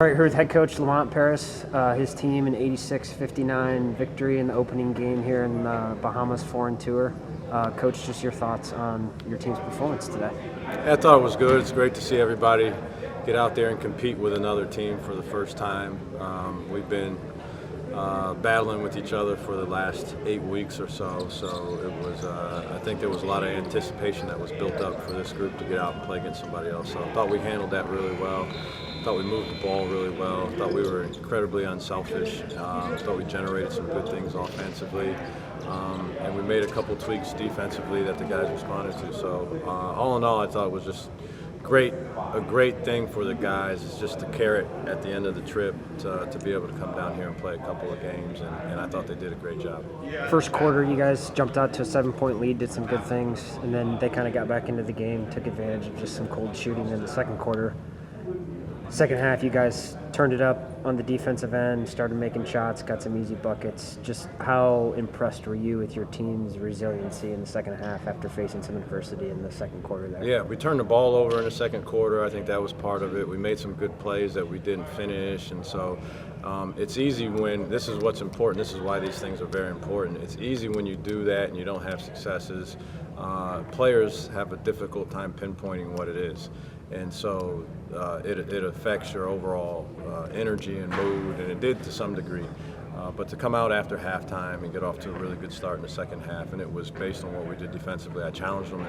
All right, here with head coach Lamont Paris, his team an 86-59 victory in the opening game here in the Bahamas Foreign Tour. Coach, just your thoughts on your team's performance today. I thought it was good. It's great to see everybody get out there and compete with another team for the first time. We've been battling with each other for the last 8 weeks or so, it was. I think there was a lot of anticipation that was built up for this group to get out and play against somebody else. So I thought we handled that really well. I thought we moved the ball really well. I thought we were incredibly unselfish. I thought we generated some good things offensively. And we made a couple tweaks defensively that the guys responded to. So all in all, I thought it was just a great thing for the guys. It's just a carrot at the end of the trip to be able to come down here and play a couple of games, and I thought they did a great job. First quarter, you guys jumped out to a 7-point lead, did some good things, and then they kind of got back into the game, took advantage of just some cold shooting in the second quarter. Second half, you guys turned it up on the defensive end, started making shots, got some easy buckets. Just how impressed were you with your team's resiliency in the second half after facing some adversity in the second quarter there? Yeah, we turned the ball over in the second quarter. I think that was part of it. We made some good plays that we didn't finish, and so it's easy when – this is what's important. This is why these things are very important. It's easy when you do that and you don't have successes. Players have a difficult time pinpointing what it is. And so it affects your overall energy and mood, and it did to some degree. But to come out after halftime and get off to a really good start in the second half, and it was based on what we did defensively. I challenged them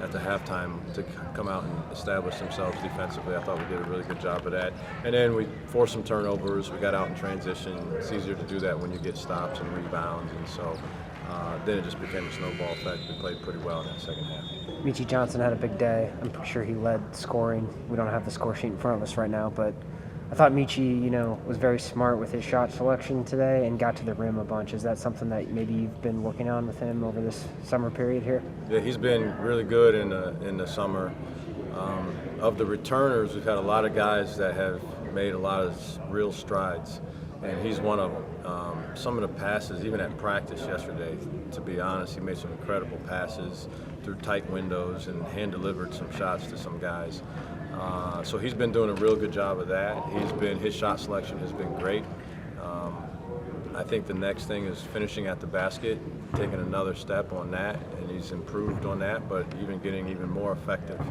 at the halftime to come out and establish themselves defensively. I thought we did a really good job of that. And then we forced some turnovers. We got out in transition. It's easier to do that when you get stops and rebounds, and so then it just became a snowball effect. We played pretty well in that second half. Meechie Johnson had a big day. I'm pretty sure he led scoring. We don't have the score sheet in front of us right now, but I thought Meechie, was very smart with his shot selection today and got to the rim a bunch. Is that something that maybe you've been working on with him over this summer period here? Yeah, he's been really good in the summer. Of the returners, we've had a lot of guys that have made a lot of real strides, and he's one of them. Some of the passes, even at practice yesterday, to be honest, he made some incredible passes through tight windows and hand-delivered some shots to some guys. So he's been doing a real good job of that. His shot selection has been great. I think the next thing is finishing at the basket, taking another step on that, and he's improved on that, but getting even more effective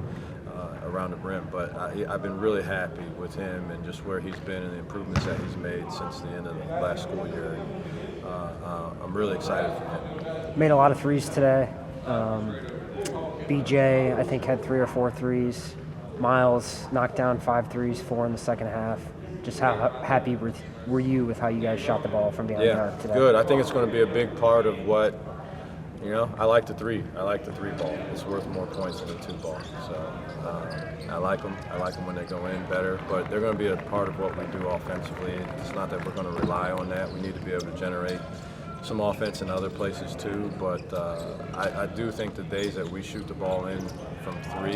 around the rim. But I've been really happy with him and just where he's been and the improvements that he's made since the end of the last school year. And, I'm really excited for him. Made a lot of threes today. BJ, I think, had 3 or 4 threes. Miles knocked down 5 threes, 4 in the second half. Just how happy were you with how you guys shot the ball from behind the arc today? Good. I think it's going to be a big part of what, I like the three. I like the 3 ball. It's worth more points than the 2 ball. So I like them. I like them when they go in better. But they're going to be a part of what we do offensively. It's not that we're going to rely on that. We need to be able to generate some offense in other places too, but I do think the days that we shoot the ball in from 3,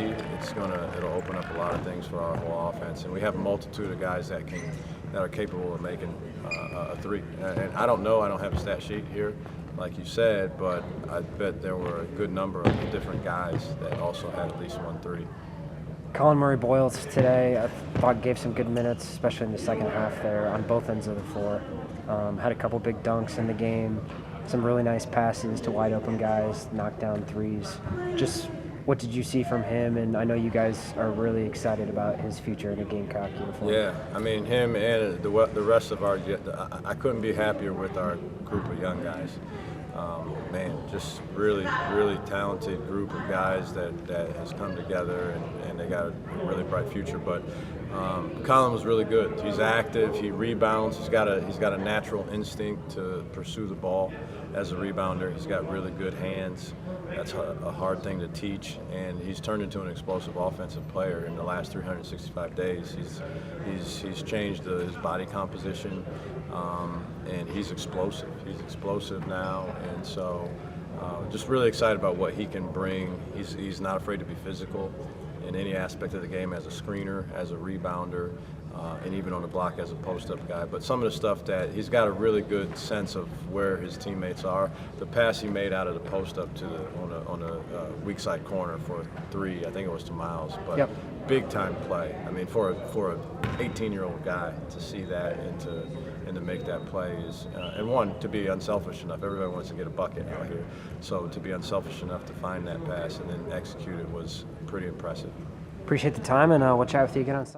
it'll open up a lot of things for our whole offense, and we have a multitude of guys that are capable of making a 3. And I don't know, I don't have a stat sheet here, like you said, but I bet there were a good number of different guys that also had at least 1 3. Colin Murray Boyles today, I thought gave some good minutes, especially in the second half there on both ends of the floor. Had a couple big dunks in the game, some really nice passes to wide open guys, knocked down threes. Just what did you see from him? And I know you guys are really excited about his future in a Gamecock uniform. Yeah, I mean, him and the rest of I couldn't be happier with our group of young guys. Just really, really talented group of guys that has come together, and they got a really bright future. But Colin was really good. He's active. He rebounds. He's got a natural instinct to pursue the ball as a rebounder. He's got really good hands. That's a hard thing to teach, and he's turned into an explosive offensive player in the last 365 days. He's changed his body composition, and he's explosive. He's explosive now, and so just really excited about what he can bring. He's not afraid to be physical in any aspect of the game, as a screener, as a rebounder, and even on the block as a post-up guy. But some of the stuff that he's got a really good sense of where his teammates are. The pass he made out of the post-up to on a weak side corner for 3, I think it was to Miles, but Yep. big time play. I mean, for a 18-year-old guy to see that and to make that play is, and one, to be unselfish enough. Everybody wants to get a bucket out here, so to be unselfish enough to find that pass and then execute it was pretty impressive. Appreciate the time, and we'll chat with you again on Sunday.